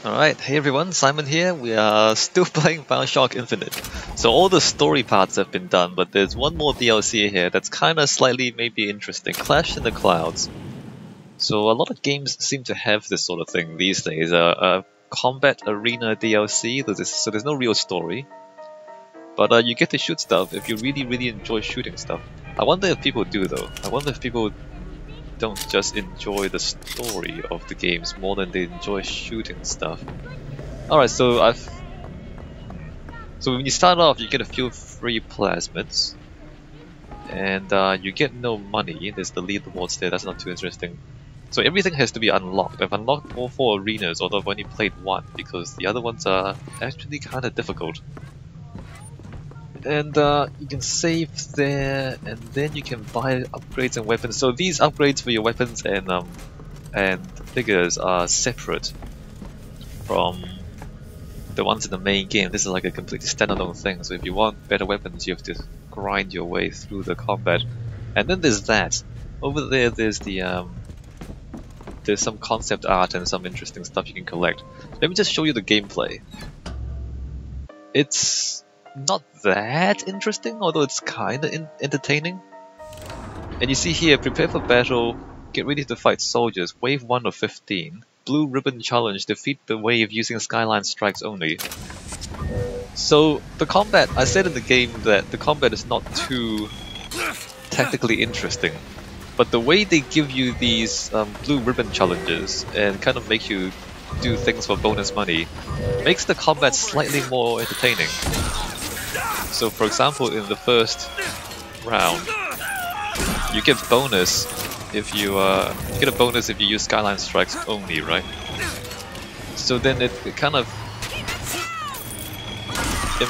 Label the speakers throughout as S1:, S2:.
S1: Alright, hey everyone, Simon here. We are still playing Bioshock Infinite. So all the story parts have been done, but there's one more DLC here that's kinda slightly maybe interesting. Clash in the Clouds. So a lot of games seem to have this sort of thing these days. A combat arena DLC, so there's no real story. But you get to shoot stuff if you really enjoy shooting stuff. I wonder if people do though. I wonder if people don't just enjoy the story of the games more than they enjoy shooting stuff. Alright, so when you start off, you get a few free plasmids, and you get no money. There's the leaderboards there, that's not too interesting. So everything has to be unlocked. I've unlocked all 4 arenas, although I've only played 1, because the other ones are actually kinda difficult. And you can save there, and then you can buy upgrades and weapons. So these upgrades for your weapons and figures are separate from the ones in the main game. This is like a completely standalone thing. So if you want better weapons, you have to grind your way through the combat. And then there's that. Over there, there's some concept art and some interesting stuff you can collect. Let me just show you the gameplay. It's not that interesting, although it's kinda entertaining. And you see here, prepare for battle, get ready to fight soldiers, wave 1 of 15. Blue ribbon challenge, defeat the wave using skyline strikes only. So the combat, I said in the game that the combat is not too tactically interesting. But the way they give you these blue ribbon challenges and kind of make you do things for bonus money makes the combat slightly more entertaining. So for example, in the first round, you get bonus if you get a bonus if you use skyline strikes only, right? So then it kind of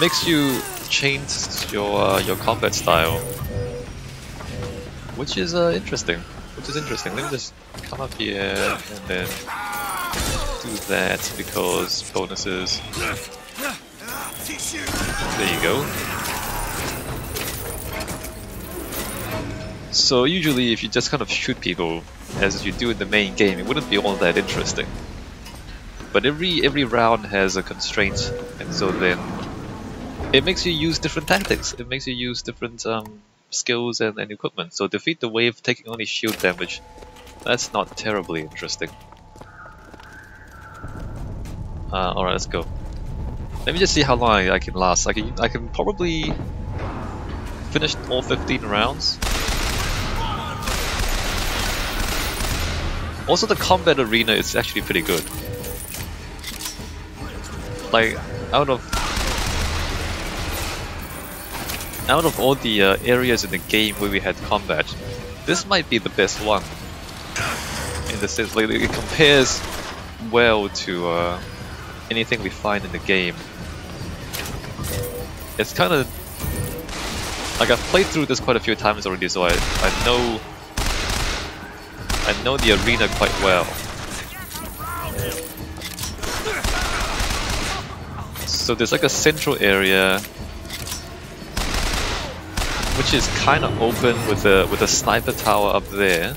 S1: makes you change your combat style, which is interesting. Let me just come up here and then do that because bonuses. There you go. So usually if you just kind of shoot people as you do in the main game, it wouldn't be all that interesting. But every round has a constraint, and so then it makes you use different tactics. It makes you use different skills and equipment. So defeat the wave taking only shield damage. That's not terribly interesting. Alright, let's go. Let me just see how long I can last. I can probably finish all 15 rounds. Also, the combat arena is actually pretty good. Like out of all the areas in the game where we had combat, this might be the best one. In the sense, like it compares well to anything we find in the game. It's kind of like I've played through this quite a few times already, so I know the arena quite well. So there's like a central area which is kind of open with a sniper tower up there,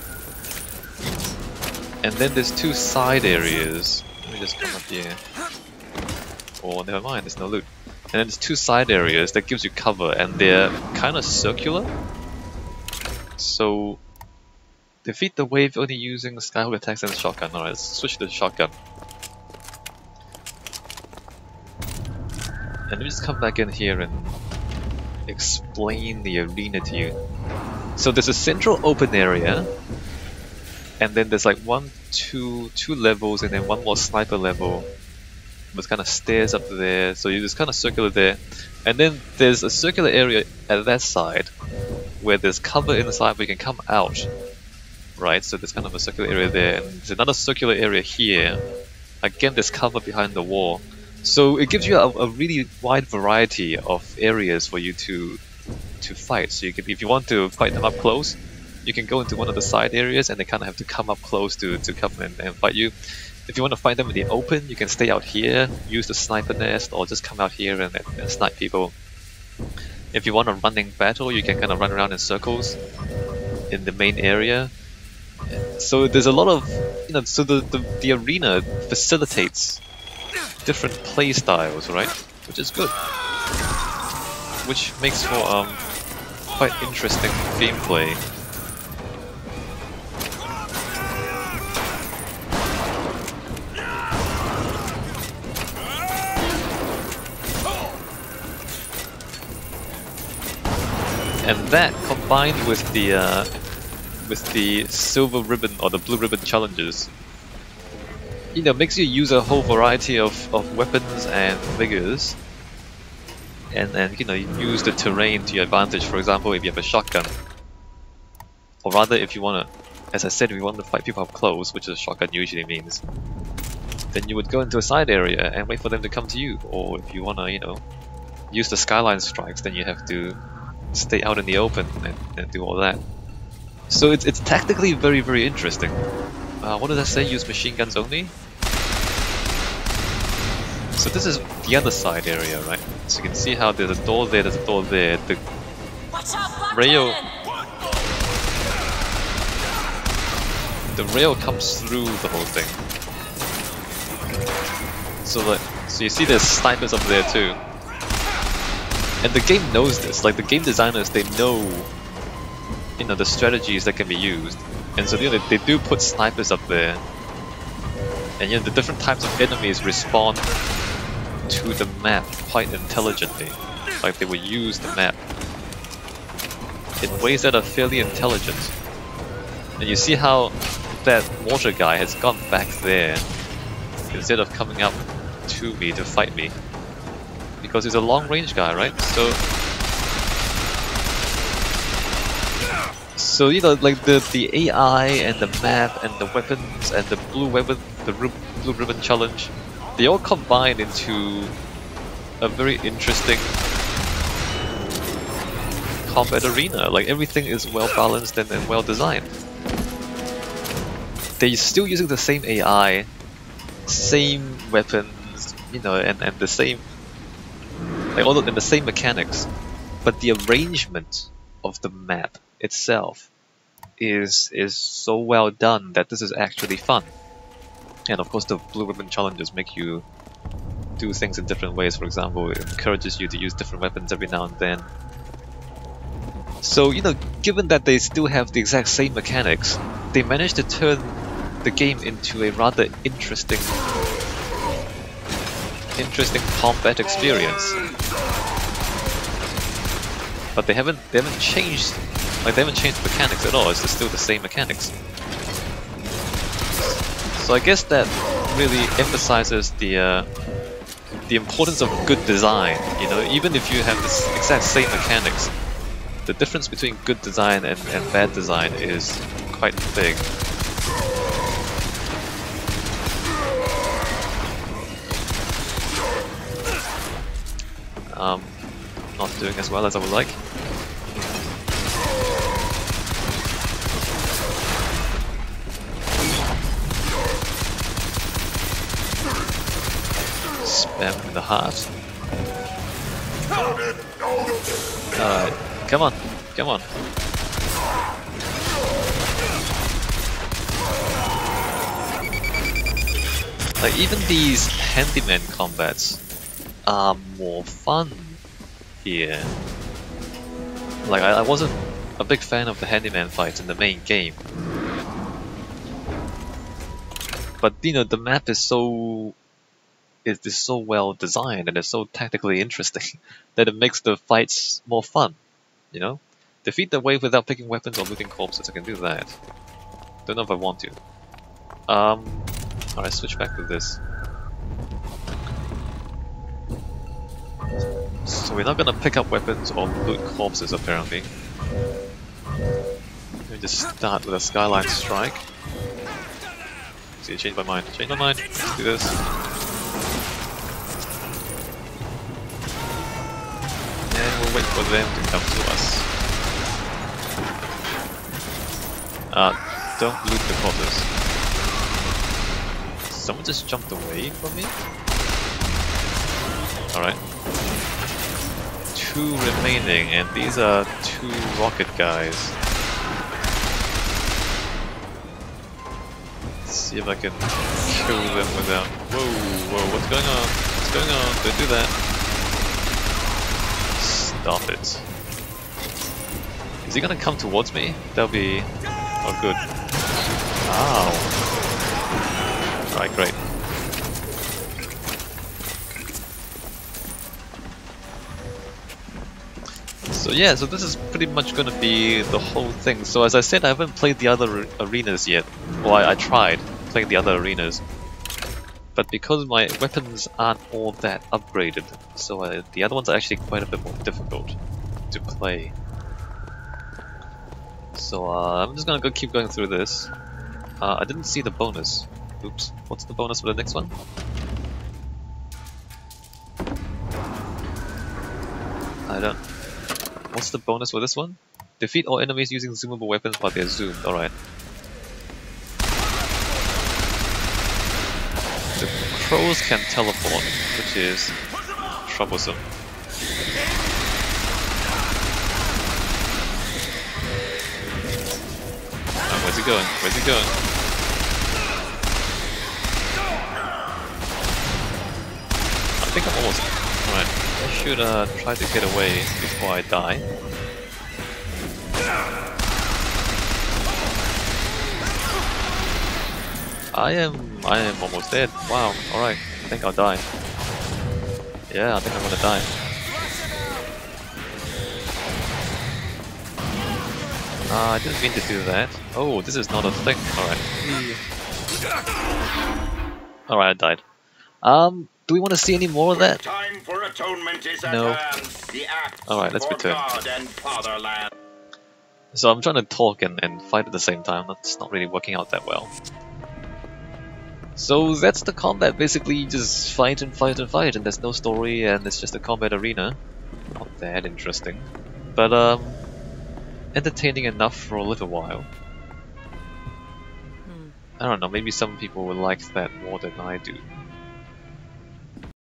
S1: and then there's 2 side areas. Let me just come up here. Oh, never mind, there's no loot. And then there's 2 side areas that gives you cover, and they're kind of circular. So defeat the wave only using skyhook attacks and shotgun. Alright, let's switch to the shotgun. And let me just come back in here and explain the arena to you. So there's a central open area, and then there's like two levels, and then one more sniper level with kind of stairs up there, so you just kind of circular there. And then there's a circular area at that side where there's cover inside where you can come out. Right, so there's kind of a circular area there, and there's another circular area here. Again, there's cover behind the wall. So it gives you a really wide variety of areas for you to fight. So you can, if you want to fight them up close, you can go into one of the side areas and they kind of have to come up close to come and fight you. If you want to fight them in the open, you can stay out here, use the sniper nest, or just come out here and snipe people. If you want a running battle, you can kind of run around in circles in the main area. So there's a lot of, so the arena facilitates different play styles, right? Which is good. Which makes for quite interesting gameplay. And that combined with the silver ribbon or the blue ribbon challenges, you know, makes you use a whole variety of weapons and figures, and you know, you use the terrain to your advantage. For example, if you have a shotgun, or rather if you want to, as I said, if you want to fight people up close, which a shotgun usually means, then you would go into a side area and wait for them to come to you. Or if you want to, you know, use the skyline strikes, then you have to stay out in the open and do all that. So it's tactically very, very interesting. What did I say? Use machine guns only? So this is the other side area, right? So you can see how there's a door there, there's a door there. The rail comes through the whole thing. So you see there's snipers up there too. And the game knows this. Like, the game designers, they know, you know, the strategies that can be used. And so, you know, they do put snipers up there. And, you know, the different types of enemies respond to the map quite intelligently. Like, they will use the map in ways that are fairly intelligent. And you see how that water guy has gone back there instead of coming up to me to fight me. Because he's a long-range guy, right? So you know, like the AI and the map and the weapons and the blue ribbon challenge, they all combine into a very interesting combat arena. Like, everything is well balanced and well designed. They're still using the same AI, same weapons, you know, and the same, like, all in the same mechanics, but the arrangement of the map itself is so well done that this is actually fun. And of course, the blue ribbon challenges make you do things in different ways. For example, it encourages you to use different weapons every now and then. So, you know, given that they still have the exact same mechanics, they managed to turn the game into a rather interesting combat experience. But they haven't changed, like, they haven't changed the mechanics at all. It's still the same mechanics. So I guess that really emphasizes the importance of good design. You know, even if you have the exact same mechanics, the difference between good design and bad design is quite big. Not doing as well as I would like. Spam in the heart. Alright, come on, come on. Like, even these handyman combats are more fun here. Like, I wasn't a big fan of the handyman fights in the main game, but you know, the map is so well designed and it's so tactically interesting that it makes the fights more fun. You know, defeat the wave without picking weapons or looting corpses. I can do that. Don't know if I want to. Alright, switch back to this. So we're not gonna pick up weapons or loot corpses, apparently. Let me just start with a skyline strike. See, change my mind. Change my mind. Let's do this. And we'll wait for them to come to us. Don't loot the corpses. Someone just jumped away from me? Alright. 2 remaining, and these are 2 rocket guys. see if I can kill them without... Whoa, whoa, what's going on? What's going on? Don't do that. Stop it. Is he gonna come towards me? That'll be... Oh, good. Ow. Alright, great. So yeah, so this is pretty much gonna be the whole thing. So as I said, I haven't played the other arenas yet. Well, I tried playing the other arenas. But because my weapons aren't all that upgraded, so the other ones are actually quite a bit more difficult to play. So I'm just gonna keep going through this. I didn't see the bonus. Oops, what's the bonus for the next one? I don't... What's the bonus for this one? Defeat all enemies using zoomable weapons but they're zoomed, alright. The crows can teleport, which is troublesome. Where's he going? Where's he going? I think I'm almost... Alright, I should try to get away before I die. I am almost dead. Wow, alright. I think I'll die. Yeah, I think I'm gonna die. I didn't mean to do that. Oh, this is not a thing. Alright. Alright, I died. Do we want to see any more of that?
S2: Time for atonement is at
S1: No.
S2: hand. The act
S1: Alright, let's
S2: for
S1: return.
S2: God and fatherland.
S1: So I'm trying to talk and fight at the same time. That's not really working out that well. So that's the combat. Basically, you just fight and fight and fight, and there's no story, and it's just a combat arena. Not that interesting, but entertaining enough for a little while. I don't know. Maybe some people will like that more than I do.